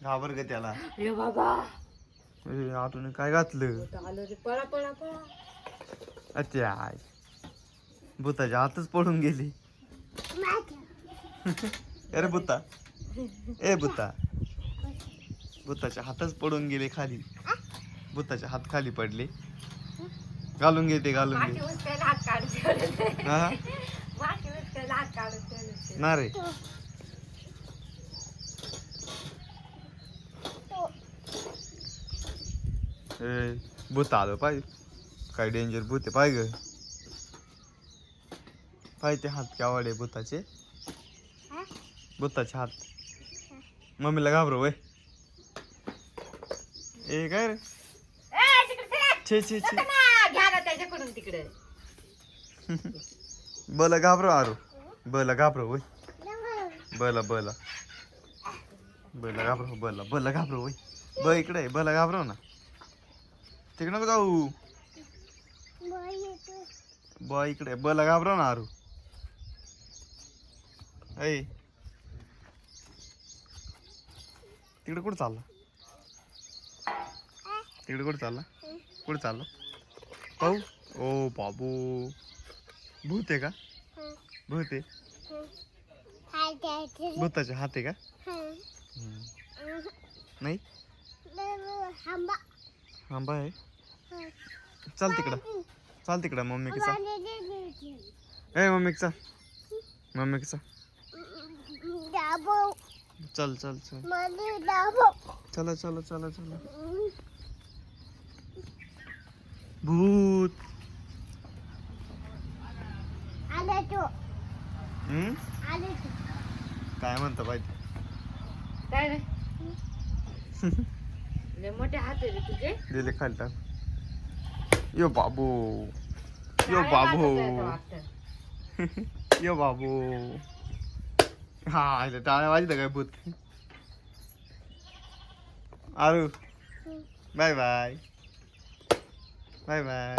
घाबर ग त्याला. ए बाबा आतून काय घातलं? आलं रे, पळा पळा पळा. अच्छा भूताच्या हातच पडून गेली. अरे भूता, ए भूता, भूताच्या हातच पडून गेले खाली. भूताचे हात खाली पडले. घालून घे ते, घालून घे. हा ना रे. भूत आलं पाय. काय डेंजर भूत आहे पाय ग. पाय ते हात केवढे भूताचे. भूताचे हात. मम्मीला घाबरव वय. ए काय रे. छे छे छे. घ्या ना त्याच्याकडून तिकडे. बला घाबरव आरू. बला घाबरव वय. बला बला बला घाबरव. बला बला घाबरव वय. ब इकडे बला घाबरव ना. तिकडे नको जाऊ. ब इकडे बला घाबरव ना आरू. ऐ तिकडे कुठं चालला? तिकडे कुठं चालला? कुठं चालला? पाहू. ओ बाबू भूत आहे का? भूत आहे. भूताचे हात आहे का? नाही आंबा आहे. चाल तिकडं, चाल तिकडं. मम्मी कसा ए मम्मी कसा, मम्मी कसा. चल चल चल. चला चला चला चला. भूत काय म्हणतो बाई? काय रे, लय मोठे हात आहे रे तुझे. दिले खाली टाक. यो बाबू, यो बाबू, यो बाबू. हा टाळ्या वाजत काय भूत. आरू बाय बाय, बाय बाय.